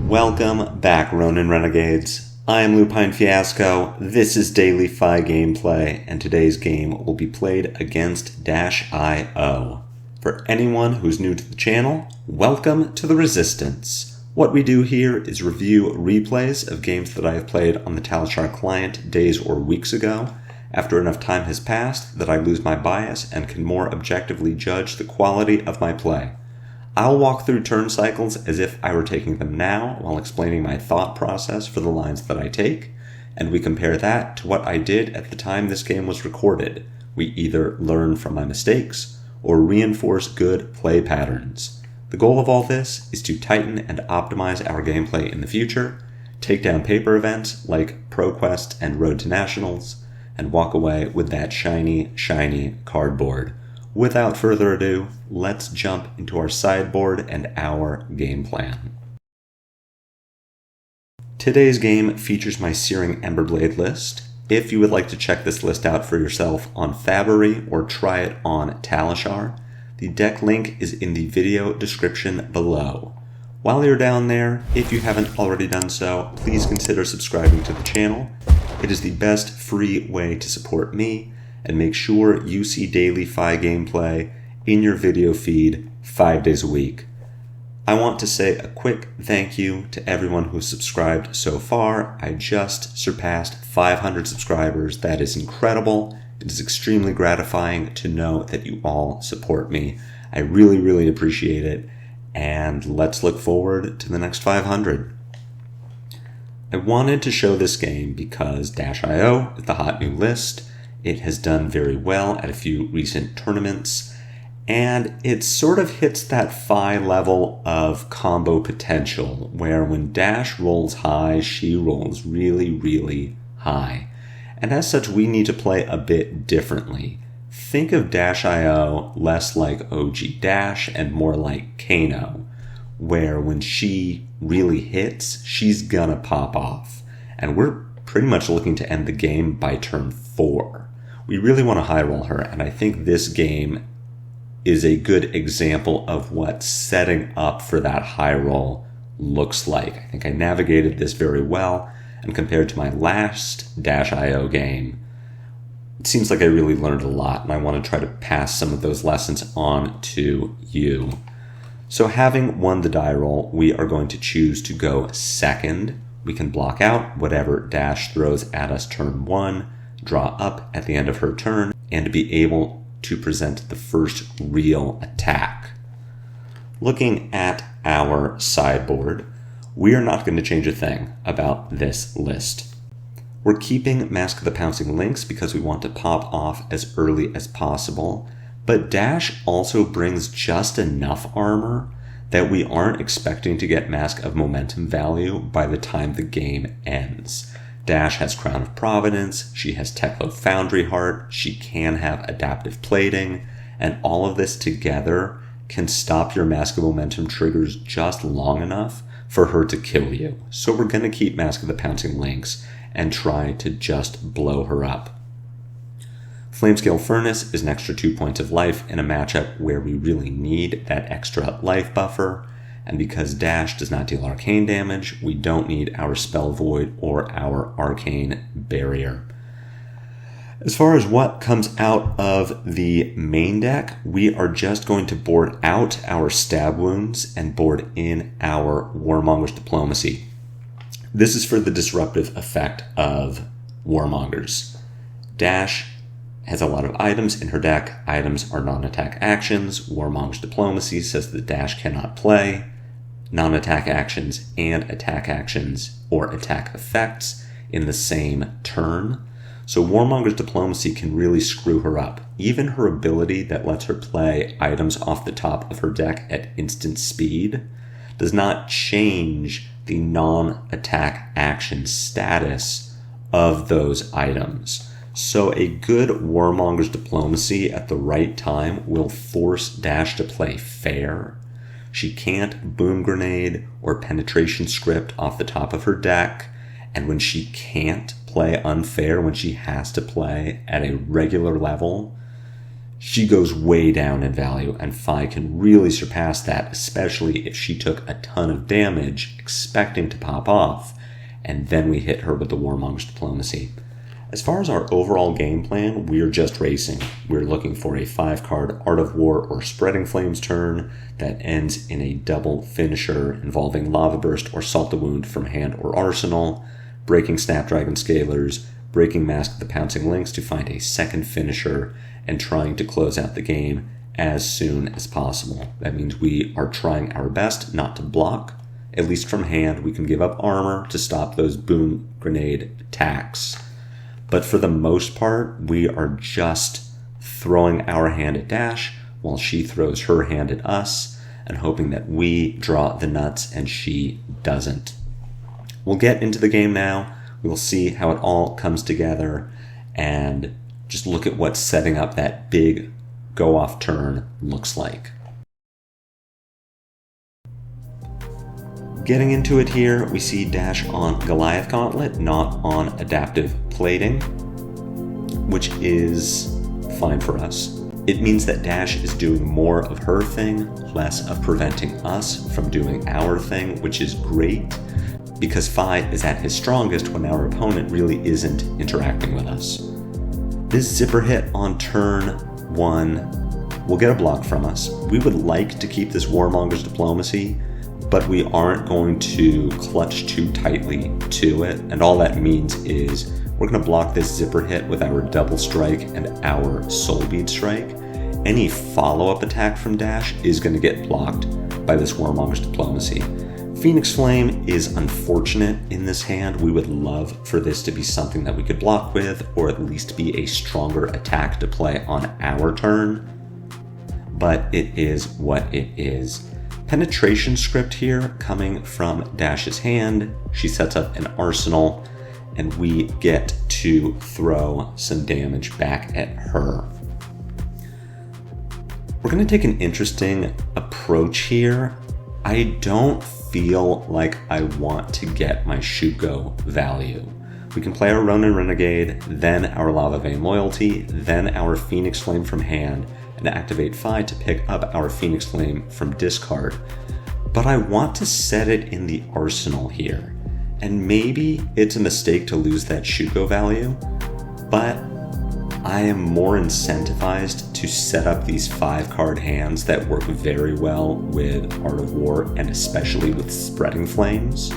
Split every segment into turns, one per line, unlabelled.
Welcome back, Ronin Renegades. I am Lupine Fiasco, this is Daily FaB Gameplay, and today's game will be played against -IO. For anyone who's new to the channel, welcome to the Resistance. What we do here is review replays of games that I have played on the Talishar client days or weeks ago, after enough time has passed that I lose my bias and can more objectively judge the quality of my play. I'll walk through turn cycles as if I were taking them now while explaining my thought process for the lines that I take, and we compare that to what I did at the time this game was recorded. We either learn from my mistakes or reinforce good play patterns. The goal of all this is to tighten and optimize our gameplay in the future, take down paper events like ProQuest and Road to Nationals, and walk away with that shiny, shiny cardboard. Without further ado, let's jump into our sideboard and our game plan. Today's game features my Searing Emberblade list. If you would like to check this list out for yourself on FaB or try it on Talishar, the deck link is in the video description below. While you're down there, if you haven't already done so, please consider subscribing to the channel. It is the best free way to support me, and make sure you see daily FaB gameplay in your video feed 5 days a week. I want to say a quick thank you to everyone who's subscribed so far. I just surpassed 500 subscribers. That is incredible. It is extremely gratifying to know that you all support me. I really, really appreciate it. And let's look forward to the next 500. I wanted to show this game because -IO is the hot new list. It has done very well at a few recent tournaments, and it sort of hits that FaB level of combo potential, where when Dash rolls high, she rolls really, really high. And as such, we need to play a bit differently. Think of -IO less like OG Dash and more like Kano, where when she really hits, she's gonna pop off. And we're pretty much looking to end the game by turn 4. We really want to high roll her, and I think this game is a good example of what setting up for that high roll looks like. I think I navigated this very well, and compared to my last -IO game, it seems like I really learned a lot, and I want to try to pass some of those lessons on to you. So having won the die roll, we are going to choose to go second. We can block out whatever Dash throws at us turn 1, draw up at the end of her turn, and be able to present the first real attack. Looking at our sideboard, we are not going to change a thing about this list. We're keeping Mask of the Pouncing Lynx because we want to pop off as early as possible, but Dash also brings just enough armor that we aren't expecting to get Mask of Momentum value by the time the game ends. Dash has Crown of Providence, she has Teklo Foundry Heart, she can have Adaptive Plating, and all of this together can stop your Mask of Momentum triggers just long enough for her to kill you. So we're going to keep Mask of the Pouncing Lynx and try to just blow her up. Flamescale Furnace is an extra 2 points of life in a matchup where we really need that extra life buffer. And because Dash does not deal arcane damage, we don't need our Spell Void or our Arcane Barrier. As far as what comes out of the main deck, we are just going to board out our Stab Wounds and board in our Warmonger's Diplomacy. This is for the disruptive effect of Warmongers. Dash has a lot of items in her deck. Items are non-attack actions. Warmonger's Diplomacy says that Dash cannot play non-attack actions and attack actions or attack effects in the same turn. So Warmonger's Diplomacy can really screw her up. Even her ability that lets her play items off the top of her deck at instant speed does not change the non-attack action status of those items. So a good Warmonger's Diplomacy at the right time will force Dash to play fair. She can't Boom Grenade or Penetration Script off the top of her deck, and when she can't play unfair, when she has to play at a regular level, she goes way down in value, and FaB can really surpass that, especially if she took a ton of damage expecting to pop off, and then we hit her with the Warmonger's Diplomacy. As far as our overall game plan, we're just racing. We're looking for a 5-card Art of War or Spreading Flames turn that ends in a double finisher involving Lava Burst or Salt the Wound from hand or arsenal, breaking Snapdragon Scalers, breaking Mask of the Pouncing Lynx to find a second finisher, and trying to close out the game as soon as possible. That means we are trying our best not to block. At least from hand, we can give up armor to stop those boom grenade attacks. But for the most part, we are just throwing our hand at Dash while she throws her hand at us and hoping that we draw the nuts and she doesn't. We'll get into the game now. We'll see how it all comes together and just look at what setting up that big go-off turn looks like. Getting into it here, we see Dash on Goliath Gauntlet, not on Adaptive Plating, which is fine for us. It means that Dash is doing more of her thing, less of preventing us from doing our thing, which is great, because FaB is at his strongest when our opponent really isn't interacting with us. This zipper hit on turn 1 will get a block from us. We would like to keep this Warmonger's Diplomacy, but we aren't going to clutch too tightly to it, and all that means is we're going to block this zipper hit with our double strike and our soul bead strike. Any follow-up attack from Dash is going to get blocked by this Warmonger's Diplomacy. Phoenix Flame is unfortunate in this hand. We would love for this to be something that we could block with, or at least be a stronger attack to play on our turn, but it is what it is. Penetration script here coming from Dash's hand. She sets up an arsenal, and we get to throw some damage back at her. We're going to take an interesting approach here. I don't feel like I want to get my Shuko value. We can play our Ronin Renegade, then our Lava Vein Loyalty, then our Phoenix Flame from hand, and activate FaB to pick up our Phoenix Flame from discard. But I want to set it in the arsenal here. And maybe it's a mistake to lose that Shuko value, but I am more incentivized to set up these 5-card hands that work very well with Art of War and especially with Spreading Flames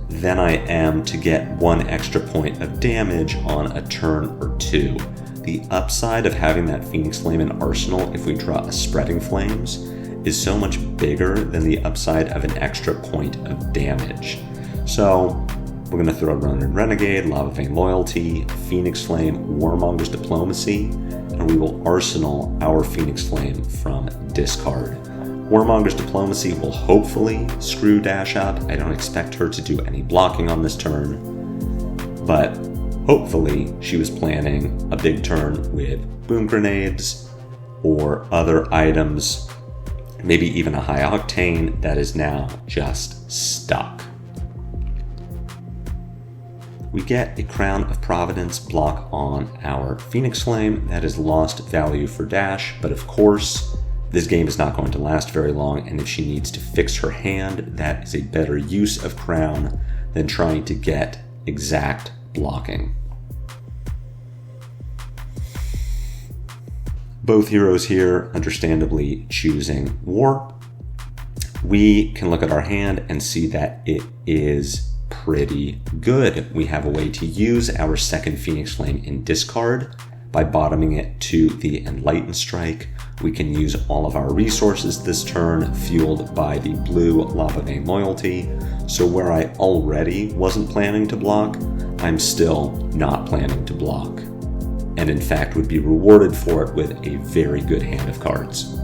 than I am to get 1 extra point of damage on a turn or 2. The upside of having that Phoenix Flame in arsenal if we draw a Spreading Flames is so much bigger than the upside of an extra point of damage. So we're going to throw Ronin Renegade, Lava Vein Loyalty, Phoenix Flame, Warmonger's Diplomacy, and we will arsenal our Phoenix Flame from discard. Warmonger's Diplomacy will hopefully screw Dash up. I don't expect her to do any blocking on this turn, but hopefully she was planning a big turn with boom grenades or other items, maybe even a high octane that is now just stuck. We get a Crown of Providence block on our Phoenix Flame. That is lost value for Dash, but of course, this game is not going to last very long, and if she needs to fix her hand, that is a better use of Crown than trying to get exact blocking. Both heroes here understandably choosing War. We can look at our hand and see that it is pretty good. We have a way to use our second Phoenix Flame in discard by bottoming it to the Enlightened Strike. We can use all of our resources this turn, fueled by the blue Lava Vein Loyalty. So where I already wasn't planning to block, I'm still not planning to block, and in fact would be rewarded for it with a very good hand of cards.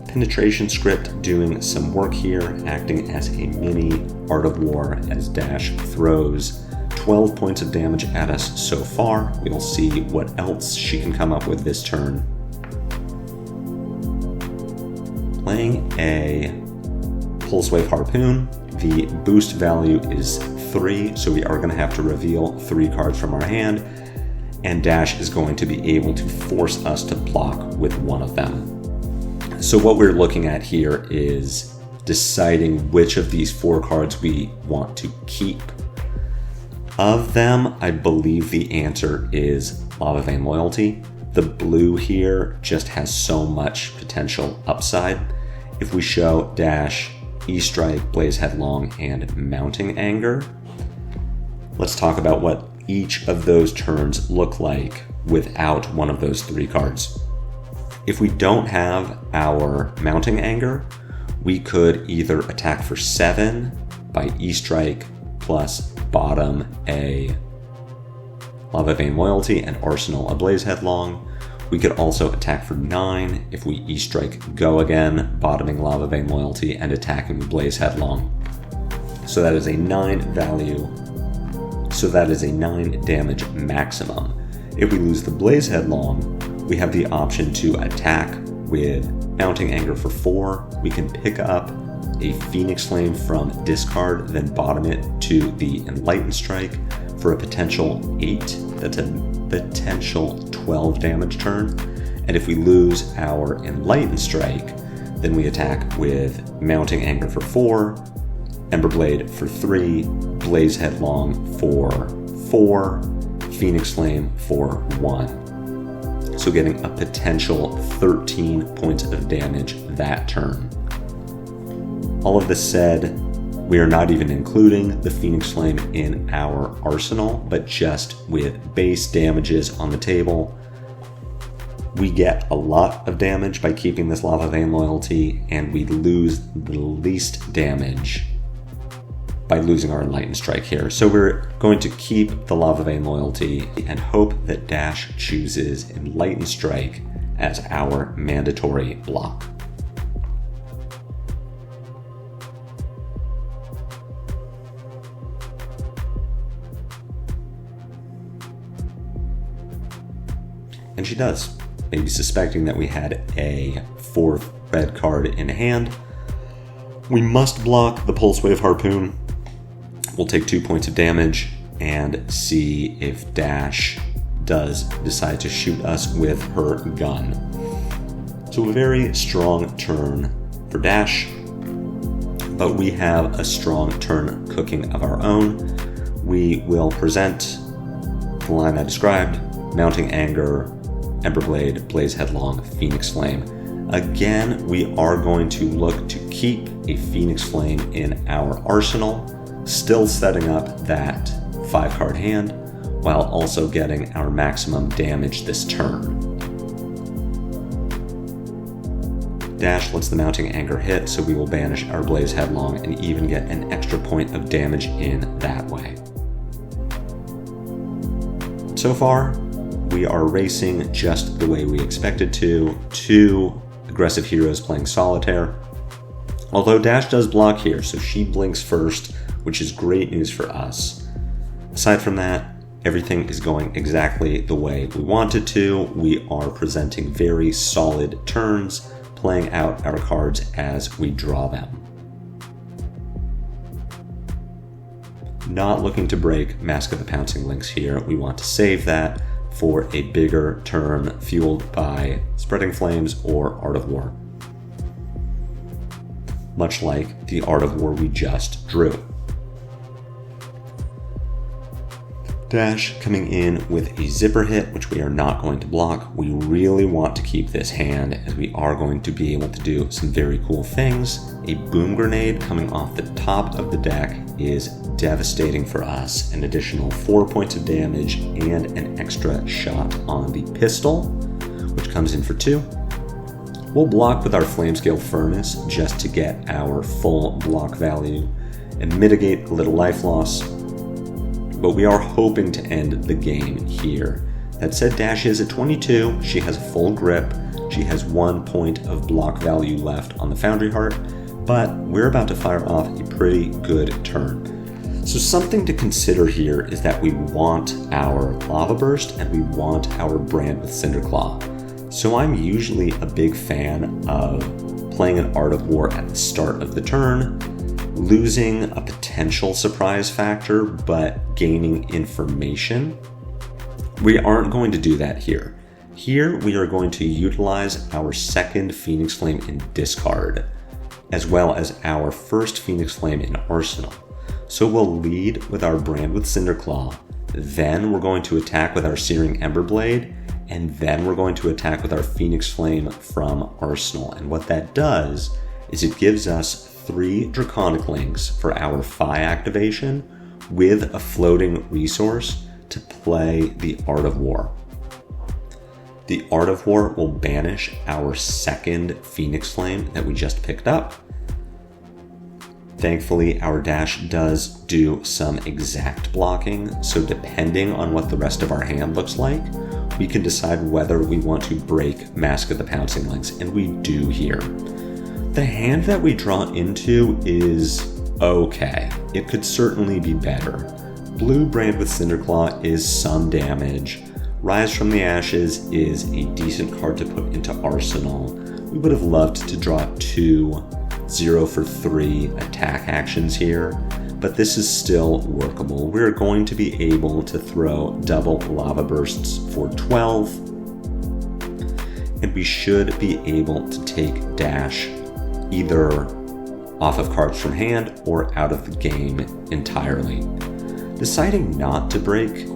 Penetration script doing some work here, acting as a mini Art of War as Dash throws 12 points of damage at us so far. We'll see what else she can come up with this turn. Playing a Pulse Wave Harpoon, the boost value is 3, so we are going to have to reveal 3 cards from our hand. and Dash is going to be able to force us to block with one of them. So what we're looking at here is deciding which of these 4 cards we want to keep. Of them, I believe the answer is Lava Vein Loyalty. The blue here just has so much potential upside. If we show Dash, E-Strike, Blaze Headlong, and Mounting Anger, let's talk about what each of those turns look like without one of those 3 cards. If we don't have our Mounting Anger, we could either attack for 7 by E-Strike plus bottom a Lava Vein Loyalty and arsenal a Blaze Headlong. We could also attack for 9 if we E-Strike Go Again, bottoming Lava Vein Loyalty and attacking Blaze Headlong. So that is a 9 value. So that is a 9 damage maximum. If we lose the Blaze Headlong, we have the option to attack with Mounting Anger for 4. We can pick up a Phoenix Flame from discard, then bottom it to the Enlightened Strike for a potential 8. That's a potential 12 damage turn. And if we lose our Enlightened Strike, then we attack with Mounting Anger for 4, Emberblade for 3, Blaze Headlong for 4, Phoenix Flame for 1. So getting a potential 13 points of damage that turn. All of this said, we are not even including the Phoenix Flame in our arsenal, but just with base damages on the table. We get a lot of damage by keeping this Lava Vein Loyalty, and we lose the least damage by losing our Enlightened Strike here. So we're going to keep the Lava Vein Loyalty and hope that Dash chooses Enlightened Strike as our mandatory block. And she does, maybe suspecting that we had a 4th red card in hand. We must block the Pulse Wave Harpoon. We'll take 2 points of damage and see if Dash does decide to shoot us with her gun. So a very strong turn for Dash, but we have a strong turn cooking of our own. We will present the line I described: Mounting Anger, Emberblade, Blaze Headlong, Phoenix Flame. Again, we are going to look to keep a Phoenix Flame in our arsenal, still setting up that 5-card hand, while also getting our maximum damage this turn. Dash lets the Mounting Anger hit, so we will banish our Blaze Headlong and even get an extra point of damage in that way. So far, we are racing just the way we expected to. 2 aggressive heroes playing Solitaire. Although Dash does block here, so she blinks first, which is great news for us. Aside from that, everything is going exactly the way we wanted to. We are presenting very solid turns, playing out our cards as we draw them. Not looking to break Mask of the Pouncing Lynx here. We want to save that for a bigger turn fueled by Spreading Flames or Art of War. Much like the Art of War we just drew. Dash coming in with a zipper hit, which we are not going to block. We really want to keep this hand, as we are going to be able to do some very cool things. A Boom Grenade coming off the top of the deck is devastating for us. An additional 4 points of damage and an extra shot on the pistol, which comes in for 2. We'll block with our Flamescale Furnace just to get our full block value and mitigate a little life loss. But we are hoping to end the game here. That said, Dash is at 22, she has a full grip, she has 1 point of block value left on the Foundry Heart, but we're about to fire off a pretty good turn. So something to consider here is that we want our Lava Burst and we want our Brand with Cinderclaw. So I'm usually a big fan of playing an Art of War at the start of the turn, losing a potential surprise factor, but gaining information We aren't going to do that here. Here we are going to utilize our second Phoenix Flame in discard, as well as our first Phoenix Flame in arsenal. So we'll lead with our Brand with Cinderclaw, then we're going to attack with our Searing Emberblade, and then we're going to attack with our Phoenix Flame from arsenal. And what that does is it gives us 3 Draconic Links for our FaB activation with a floating resource to play the Art of War. The Art of War will banish our second Phoenix Flame that we just picked up. Thankfully, our dash does do some exact blocking, so depending on what the rest of our hand looks like, we can decide whether we want to break Mask of the Pouncing Lynx, and we do here. The hand that we draw into is okay. It could certainly be better. Blue Brand with Cinderclaw is some damage. Rise from the Ashes is a decent card to put into arsenal. We would have loved to draw 2 0 for 3 attack actions here, but this is still workable. We're going to be able to throw double Lava Bursts for 12, and we should be able to take dash either off of cards from hand or out of the game entirely. Deciding not to break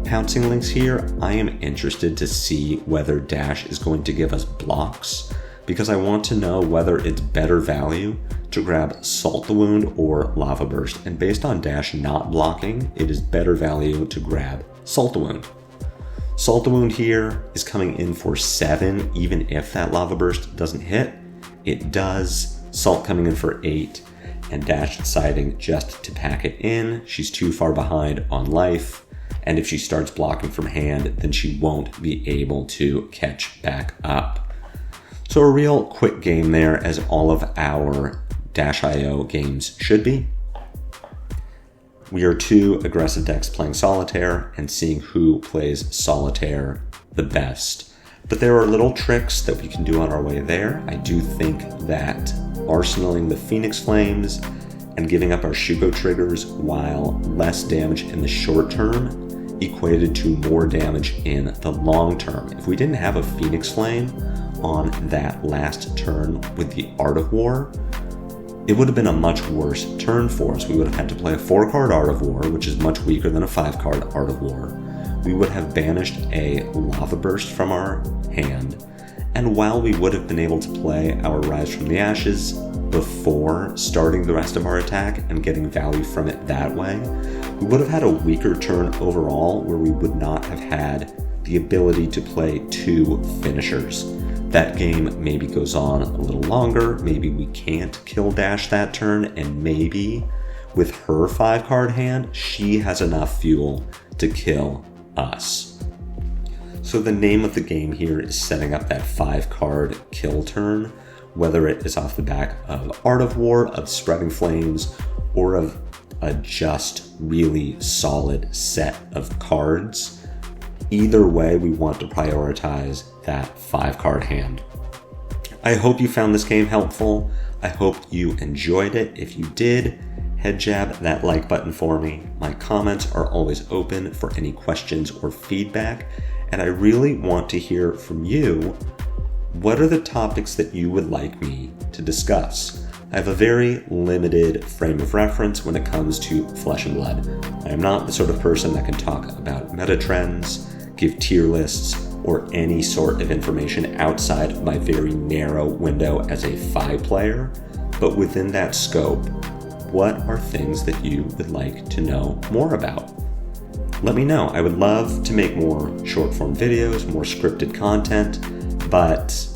Pouncing Lynx here, I am interested to see whether dash is going to give us blocks, because I want to know whether it's better value to grab Salt the Wound or Lava Burst, and based on dash not blocking, it is better value to grab Salt the Wound. Salt the Wound here is coming in for 7, even if that Lava Burst doesn't hit. It does. Salt coming in for 8, and dash deciding just to pack it in. She's too far behind on life, and if she starts blocking from hand, then she won't be able to catch back up. So a real quick game there, as all of our Dash.io games should be. We are 2 aggressive decks playing Solitaire and seeing who plays Solitaire the best. But there are little tricks that we can do on our way there. I do think that arsenaling the Phoenix Flames and giving up our Shuko triggers, while less damage in the short term, equated to more damage in the long term. If we didn't have a Phoenix Flame on that last turn with the Art of War, it would have been a much worse turn for us. We would have had to play a 4-card Art of War, which is much weaker than a 5-card Art of War. We would have banished a Lava Burst from our hand, and while we would have been able to play our Rise from the Ashes before starting the rest of our attack and getting value from it that way, we would have had a weaker turn overall, where we would not have had the ability to play 2 finishers. That game maybe goes on a little longer, maybe we can't kill dash that turn, and maybe with her 5-card hand, she has enough fuel to kill us. So the name of the game here is setting up that 5-card kill turn, whether it is off the back of Art of War, of Spreading Flames, or of a just really solid set of cards. Either way, we want to prioritize that 5-card hand. I hope you found this game helpful. I hope you enjoyed it. If you did, head jab that like button for me. My comments are always open for any questions or feedback, and I really want to hear from you. What are the topics that you would like me to discuss? I have a very limited frame of reference when it comes to Flesh and Blood. I am not the sort of person that can talk about meta trends, give tier lists, or any sort of information outside of my very narrow window as a FaB player, but within that scope, what are things that you would like to know more about? Let me know. I would love to make more short form videos, more scripted content, but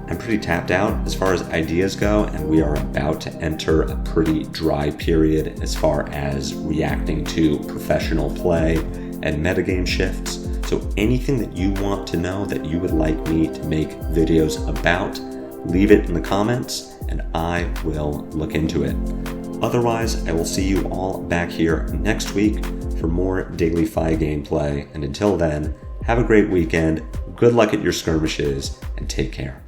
I'm pretty tapped out as far as ideas go, and we are about to enter a pretty dry period as far as reacting to professional play and metagame shifts. So anything that you want to know that you would like me to make videos about, leave it in the comments and I will look into it. Otherwise, I will see you all back here next week for more daily FaB gameplay. And until then, have a great weekend, good luck at your skirmishes, and take care.